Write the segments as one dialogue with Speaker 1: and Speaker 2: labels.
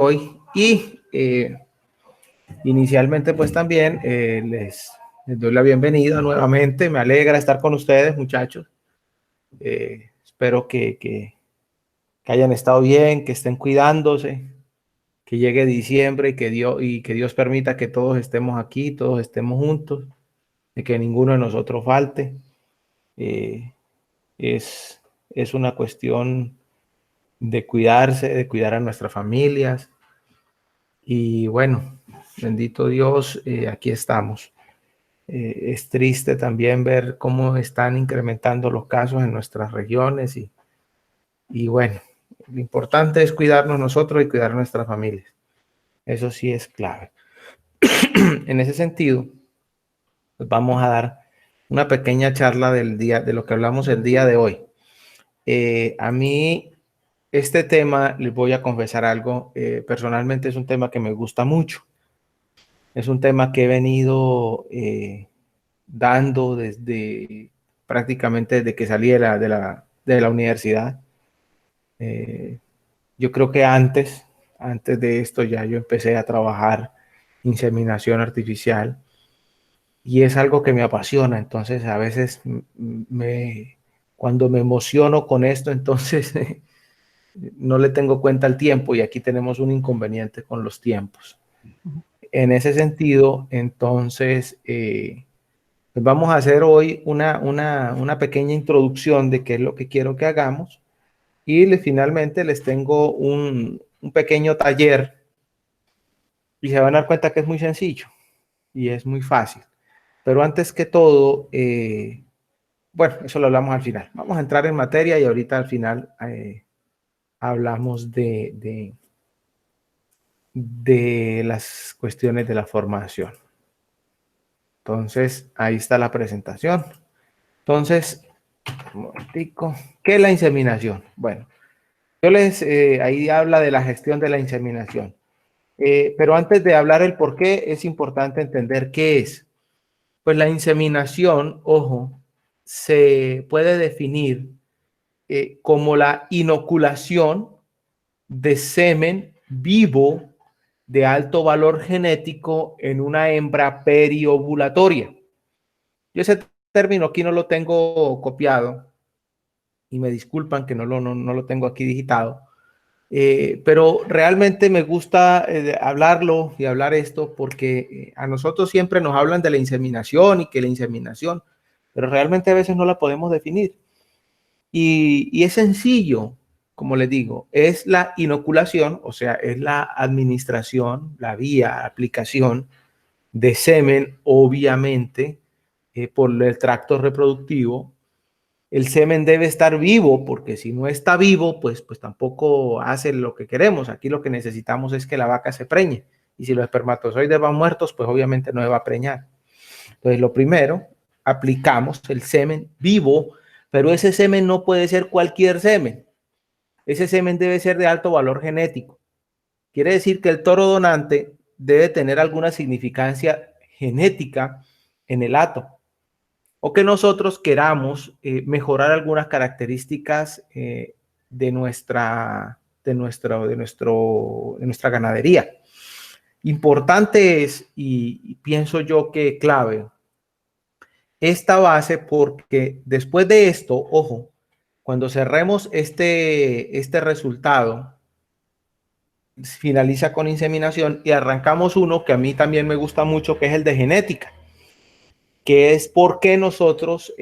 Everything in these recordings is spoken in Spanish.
Speaker 1: hoy y inicialmente pues también les doy la bienvenida nuevamente. Me alegra estar con ustedes, muchachos. Espero que hayan estado bien, que estén cuidándose, que llegue diciembre y que Dios permita que todos estemos aquí, todos estemos juntos, de que ninguno de nosotros falte. Es una cuestión de cuidarse, de cuidar a nuestras familias. Y bueno, bendito Dios, aquí estamos. Es triste también ver cómo están incrementando los casos en nuestras regiones y bueno, lo importante es cuidarnos nosotros y cuidar a nuestras familias. Eso sí es clave. En ese sentido, pues vamos a dar una pequeña charla del día, de lo que hablamos el día de hoy. A mí, este tema, les voy a confesar algo, personalmente es un tema que me gusta mucho. Es un tema que he venido dando desde prácticamente desde que salí de la universidad. Yo creo que antes de esto ya yo empecé a trabajar inseminación artificial y es algo que me apasiona. Entonces a veces cuando me emociono con esto, entonces no le tengo cuenta al tiempo y aquí tenemos un inconveniente con los tiempos. En ese sentido, entonces, pues vamos a hacer hoy una pequeña introducción de qué es lo que quiero que hagamos y finalmente les tengo un pequeño taller y se van a dar cuenta que es muy sencillo y es muy fácil. Pero antes que todo, bueno, eso lo hablamos al final. Vamos a entrar en materia y ahorita al final hablamos de las cuestiones de la formación. Entonces, ahí está la presentación. Entonces, un momentico. ¿Qué es la inseminación? Bueno, ahí habla de la gestión de la inseminación. Pero antes de hablar el por qué, es importante entender qué es. Pues la inseminación, ojo, se puede definir como la inoculación de semen vivo de alto valor genético en una hembra periovulatoria. Yo ese término aquí no lo tengo copiado y me disculpan que no lo tengo aquí digitado, pero realmente me gusta hablarlo y hablar esto porque a nosotros siempre nos hablan de la inseminación y que la inseminación, pero realmente a veces no la podemos definir. Y es sencillo, como les digo, es la inoculación, o sea, es la administración, la vía, aplicación de semen, obviamente, por el tracto reproductivo. El semen debe estar vivo, porque si no está vivo, pues tampoco hace lo que queremos. Aquí lo que necesitamos es que la vaca se preñe. Y si los espermatozoides van muertos, pues obviamente no se va a preñar. Entonces, lo primero, aplicamos el semen vivo, pero ese semen no puede ser cualquier semen. Ese semen debe ser de alto valor genético. Quiere decir que el toro donante debe tener alguna significancia genética en el hato, o que nosotros queramos mejorar algunas características de nuestra ganadería. Importante es, y pienso yo que clave, esta base, porque después de esto, ojo, cuando cerremos este resultado, finaliza con inseminación y arrancamos uno que a mí también me gusta mucho, que es el de genética, que es por qué nosotros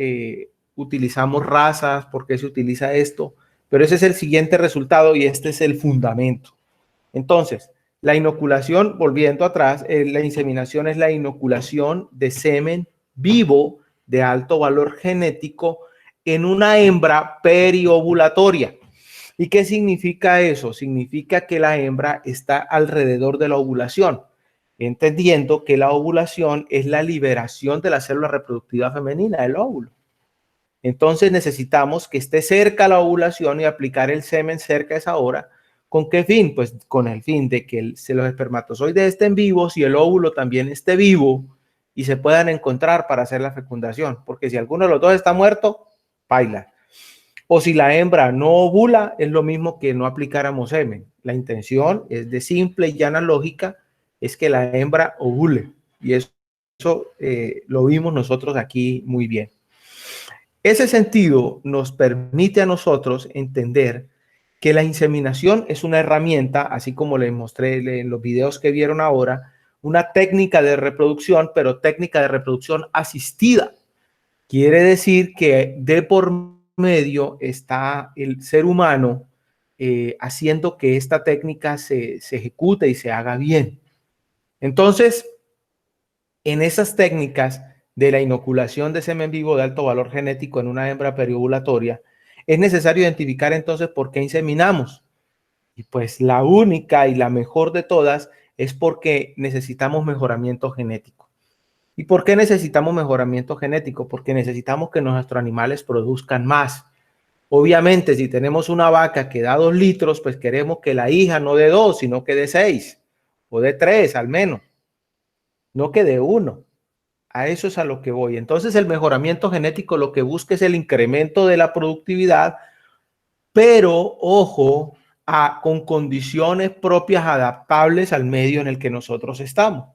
Speaker 1: utilizamos razas, por qué se utiliza esto, pero ese es el siguiente resultado y este es el fundamento. Entonces, la inoculación, volviendo atrás, la inseminación es la inoculación de semen vivo de alto valor genético en una hembra periovulatoria. ¿Y qué significa eso? Significa que la hembra está alrededor de la ovulación, entendiendo que la ovulación es la liberación de la célula reproductiva femenina, el óvulo. Entonces necesitamos que esté cerca la ovulación y aplicar el semen cerca de esa hora. ¿Con qué fin? Pues con el fin de que los espermatozoides estén vivos y el óvulo también esté vivo y se puedan encontrar para hacer la fecundación. Porque si alguno de los dos está muerto, baila. O si la hembra no ovula, es lo mismo que no aplicáramos semen. La intención es de simple y llana lógica, es que la hembra ovule. Y eso lo vimos nosotros aquí muy bien. Ese sentido nos permite a nosotros entender que la inseminación es una herramienta, así como les mostré en los videos que vieron ahora, una técnica de reproducción, pero técnica de reproducción asistida. Quiere decir que de por medio está el ser humano haciendo que esta técnica se ejecute y se haga bien. Entonces, en esas técnicas de la inoculación de semen vivo de alto valor genético en una hembra periovulatoria, es necesario identificar entonces por qué inseminamos. Y pues la única y la mejor de todas es porque necesitamos mejoramiento genético. ¿Y por qué necesitamos mejoramiento genético? Porque necesitamos que nuestros animales produzcan más. Obviamente, si tenemos una vaca que da 2 litros, pues queremos que la hija no dé 2, sino que dé 6 o de 3 al menos, no que dé 1. A eso es a lo que voy. Entonces, el mejoramiento genético lo que busca es el incremento de la productividad, pero ojo, con condiciones propias adaptables al medio en el que nosotros estamos.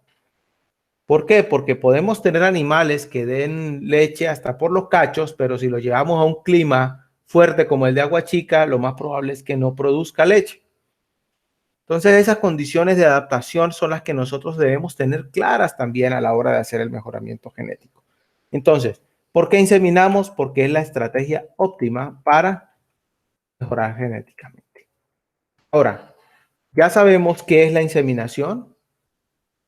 Speaker 1: ¿Por qué? Porque podemos tener animales que den leche hasta por los cachos, pero si lo llevamos a un clima fuerte como el de Agua Chica, lo más probable es que no produzca leche. Entonces, esas condiciones de adaptación son las que nosotros debemos tener claras también a la hora de hacer el mejoramiento genético. Entonces, ¿por qué inseminamos? Porque es la estrategia óptima para mejorar genéticamente. Ahora, ya sabemos qué es la inseminación.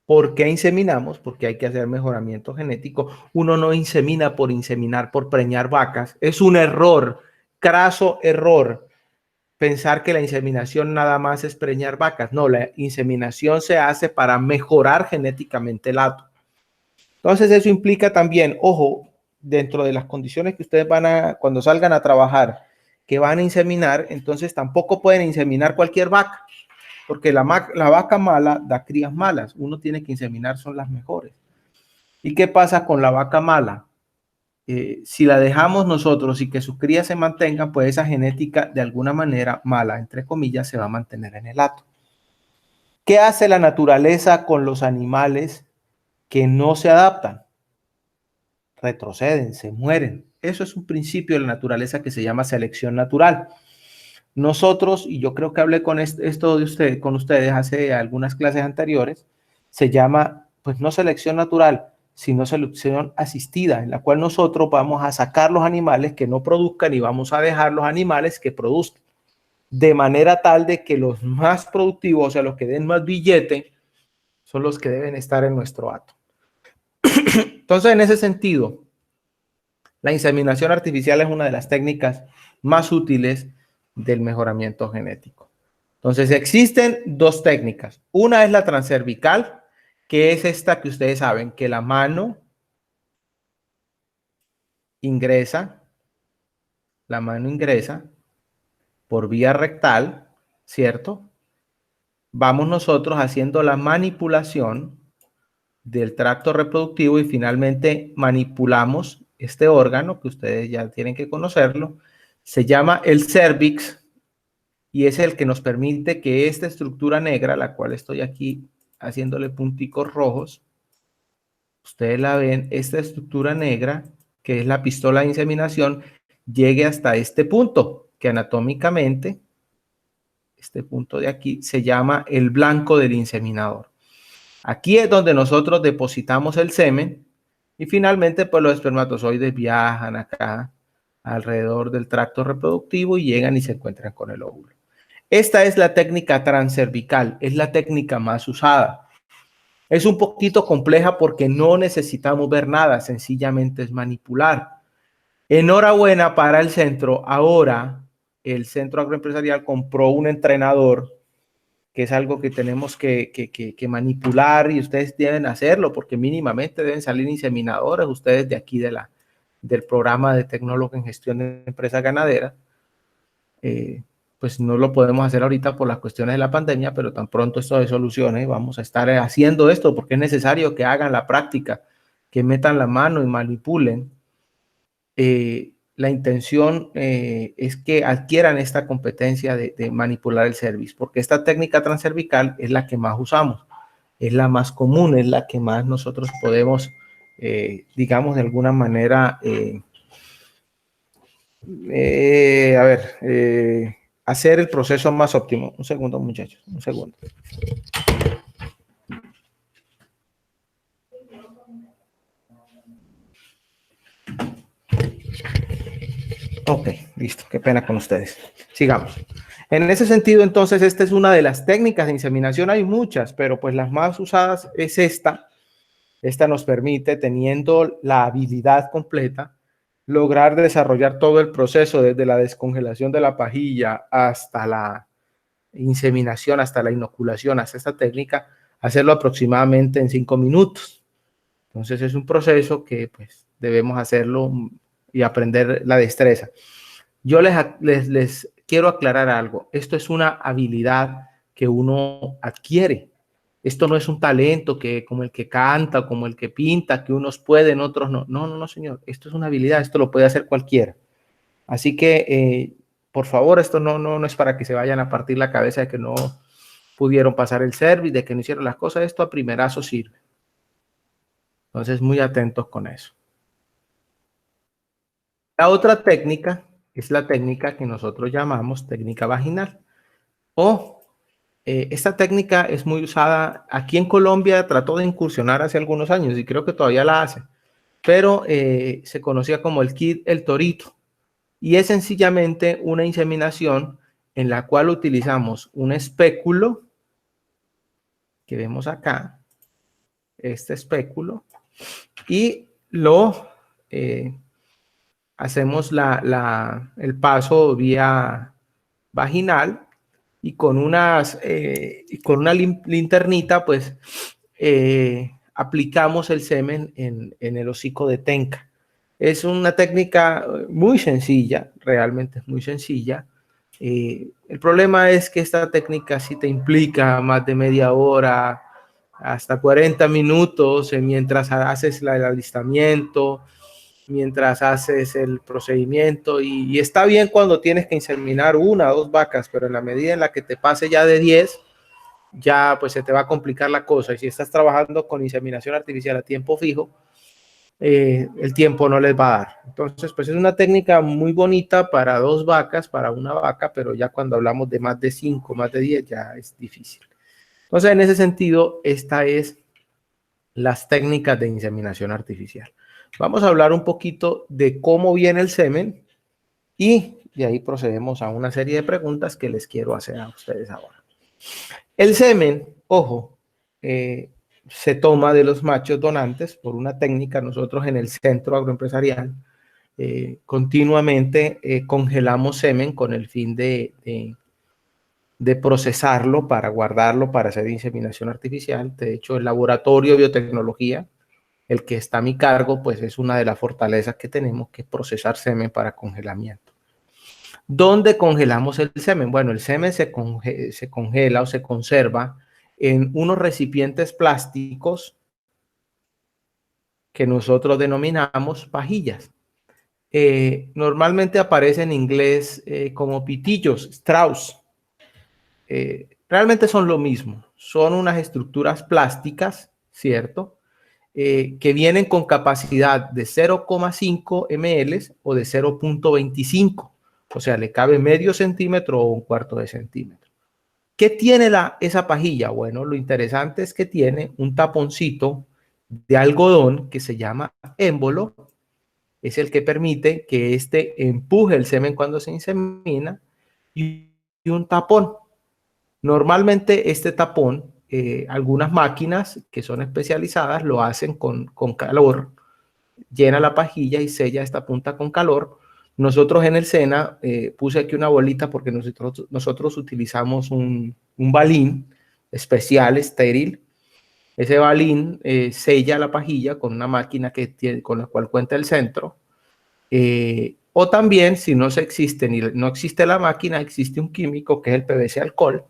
Speaker 1: ¿Por qué inseminamos? Porque hay que hacer mejoramiento genético. Uno no insemina por inseminar, por preñar vacas. Es un error, craso error, pensar que la inseminación nada más es preñar vacas. No, la inseminación se hace para mejorar genéticamente el hato. Entonces eso implica también, ojo, dentro de las condiciones que ustedes van a, cuando salgan a trabajar, que van a inseminar, entonces tampoco pueden inseminar cualquier vaca, porque la vaca mala da crías malas. Uno tiene que inseminar, son las mejores. ¿Y qué pasa con la vaca mala? Si la dejamos nosotros y que sus crías se mantengan, pues esa genética de alguna manera mala, entre comillas, se va a mantener en el hato. ¿Qué hace la naturaleza con los animales que no se adaptan? Retroceden, se mueren. Eso es un principio de la naturaleza que se llama selección natural. Nosotros, y yo creo que hablé con esto con ustedes hace algunas clases anteriores, se llama, pues no selección natural, sino selección asistida, en la cual nosotros vamos a sacar los animales que no produzcan y vamos a dejar los animales que produzcan, de manera tal de que los más productivos, o sea, los que den más billete, son los que deben estar en nuestro hato. Entonces, en ese sentido, la inseminación artificial es una de las técnicas más útiles del mejoramiento genético. Entonces, existen 2 técnicas. Una es la transcervical, que es esta que ustedes saben, que la mano ingresa por vía rectal, ¿cierto? Vamos nosotros haciendo la manipulación del tracto reproductivo y finalmente manipulamos este órgano, que ustedes ya tienen que conocerlo. Se llama el cervix y es el que nos permite que esta estructura negra, la cual estoy aquí haciéndole punticos rojos, ustedes la ven, esta estructura negra, que es la pistola de inseminación, llegue hasta este punto, que anatómicamente, este punto de aquí, se llama el blanco del inseminador. Aquí es donde nosotros depositamos el semen y finalmente pues los espermatozoides viajan acá alrededor del tracto reproductivo y llegan y se encuentran con el óvulo. Esta es la técnica transcervical, es la técnica más usada. Es un poquito compleja porque no necesitamos ver nada, sencillamente es manipular. Enhorabuena para el centro. Ahora el centro agroempresarial compró un entrenador, que es algo que tenemos que manipular y ustedes deben hacerlo porque mínimamente deben salir inseminadores ustedes de aquí del programa de tecnólogo en gestión de empresas ganaderas. Pues no lo podemos hacer ahorita por las cuestiones de la pandemia, pero tan pronto esto se solucione, vamos a estar haciendo esto porque es necesario que hagan la práctica, que metan la mano y manipulen la intención es que adquieran esta competencia de manipular el cervix, porque esta técnica transcervical es la que más usamos, es la más común, es la que más nosotros podemos, digamos, de alguna manera, hacer el proceso más óptimo. Un segundo, muchachos, un segundo. Ok, listo, qué pena con ustedes. Sigamos. En ese sentido, entonces, esta es una de las técnicas de inseminación. Hay muchas, pero pues las más usadas es esta. Esta nos permite, teniendo la habilidad completa, lograr desarrollar todo el proceso desde la descongelación de la pajilla hasta la inseminación, hasta la inoculación, hasta esta técnica, hacerlo aproximadamente en 5 minutos. Entonces es un proceso que pues debemos hacerlo y aprender la destreza. Yo les quiero aclarar algo. Esto es una habilidad que uno adquiere. Esto no es un talento que como el que canta o como el que pinta, que unos pueden, otros no. No, no, no, señor. Esto es una habilidad. Esto lo puede hacer cualquiera. Así que, por favor, esto no es para que se vayan a partir la cabeza de que no pudieron pasar el service, de que no hicieron las cosas. Esto a primerazo sirve. Entonces, muy atentos con eso. La otra técnica es la técnica que nosotros llamamos técnica vaginal. Esta técnica es muy usada aquí en Colombia, trató de incursionar hace algunos años y creo que todavía la hace, pero se conocía como el kit El Torito y es sencillamente una inseminación en la cual utilizamos un espéculo que vemos acá, este espéculo, y lo hacemos el paso vía vaginal y con una linternita, pues aplicamos el semen en el hocico de Tenca. Es una técnica muy sencilla, realmente es muy sencilla. El problema es que esta técnica sí te implica más de media hora, hasta 40 minutos, mientras haces el alistamiento, mientras haces el procedimiento y está bien cuando tienes que inseminar 1 o 2 vacas, pero en la medida en la que te pase ya de 10, ya pues se te va a complicar la cosa y si estás trabajando con inseminación artificial a tiempo fijo, el tiempo no les va a dar. Entonces pues es una técnica muy bonita para 2 vacas, para 1 vaca, pero ya cuando hablamos de más de 5, más de 10 ya es difícil. Entonces en ese sentido, esta es las técnicas de inseminación artificial. Vamos a hablar un poquito de cómo viene el semen y de ahí procedemos a una serie de preguntas que les quiero hacer a ustedes ahora. El semen, ojo, se toma de los machos donantes por una técnica. Nosotros en el centro agroempresarial continuamente congelamos semen con el fin de procesarlo para guardarlo para hacer inseminación artificial. De hecho, el laboratorio de biotecnología, el que está a mi cargo, pues es una de las fortalezas que tenemos, que es procesar semen para congelamiento. ¿Dónde congelamos el semen? Bueno, el semen se congela o se conserva en unos recipientes plásticos que nosotros denominamos pajillas. Normalmente aparece en inglés como pitillos, straws. Realmente son lo mismo, son unas estructuras plásticas, ¿cierto? Que vienen con capacidad de 0,5 ml o de 0,25. O sea, le cabe medio centímetro o 1/4 de centímetro. ¿Qué tiene esa pajilla? Bueno, lo interesante es que tiene un taponcito de algodón que se llama émbolo. Es el que permite que este empuje el semen cuando se insemina y un tapón. Normalmente este tapón, algunas máquinas que son especializadas lo hacen con calor, llena la pajilla y sella esta punta con calor. Nosotros en el SENA, puse aquí una bolita porque nosotros utilizamos un balín especial, estéril. Ese balín sella la pajilla con una máquina con la cual cuenta el centro. O también, si no existe la máquina, existe un químico que es el PVC alcohol,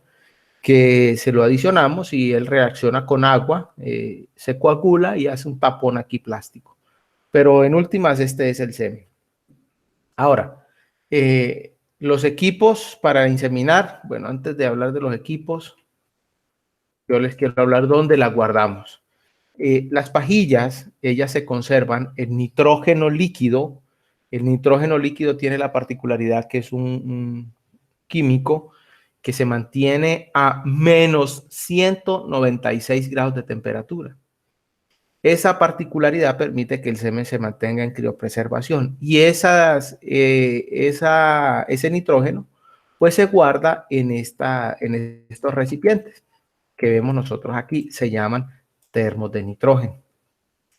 Speaker 1: que se lo adicionamos y él reacciona con agua, se coagula y hace un tapón aquí plástico. Pero en últimas, este es el semen. Ahora, los equipos para inseminar, bueno, antes de hablar de los equipos, yo les quiero hablar dónde las guardamos. Las pajillas, ellas se conservan en nitrógeno líquido. El nitrógeno líquido tiene la particularidad que es un químico que se mantiene a menos 196 grados de temperatura. Esa particularidad permite que el semen se mantenga en criopreservación y ese nitrógeno pues se guarda en estos recipientes que vemos nosotros aquí, se llaman termos de nitrógeno.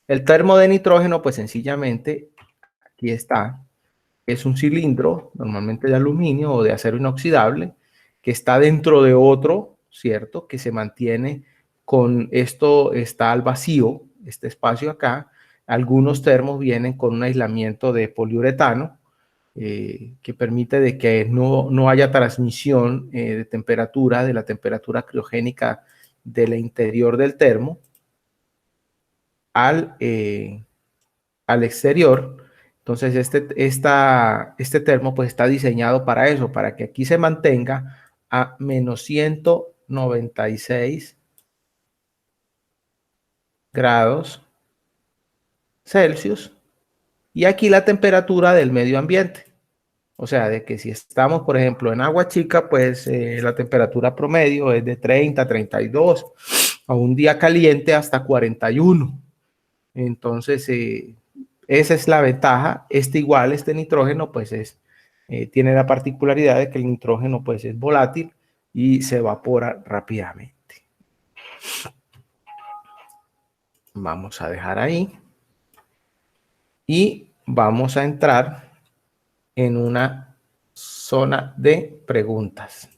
Speaker 1: El termo de nitrógeno pues sencillamente aquí está, es un cilindro normalmente de aluminio o de acero inoxidable que está dentro de otro, ¿cierto? Que se mantiene con esto, está al vacío, este espacio acá. Algunos termos vienen con un aislamiento de poliuretano que permite de que no haya transmisión de temperatura, de la temperatura criogénica del interior del termo al exterior. Entonces, este termo pues está diseñado para eso, para que aquí se mantenga a menos 196 grados Celsius y aquí la temperatura del medio ambiente. O sea, de que si estamos, por ejemplo, en Agua Chica, pues la temperatura promedio es de 30, 32, a un día caliente hasta 41. Entonces, esa es la ventaja. Este nitrógeno, pues tiene la particularidad de que el nitrógeno, pues es volátil y se evapora rápidamente. Vamos a dejar ahí y vamos a entrar en una zona de preguntas.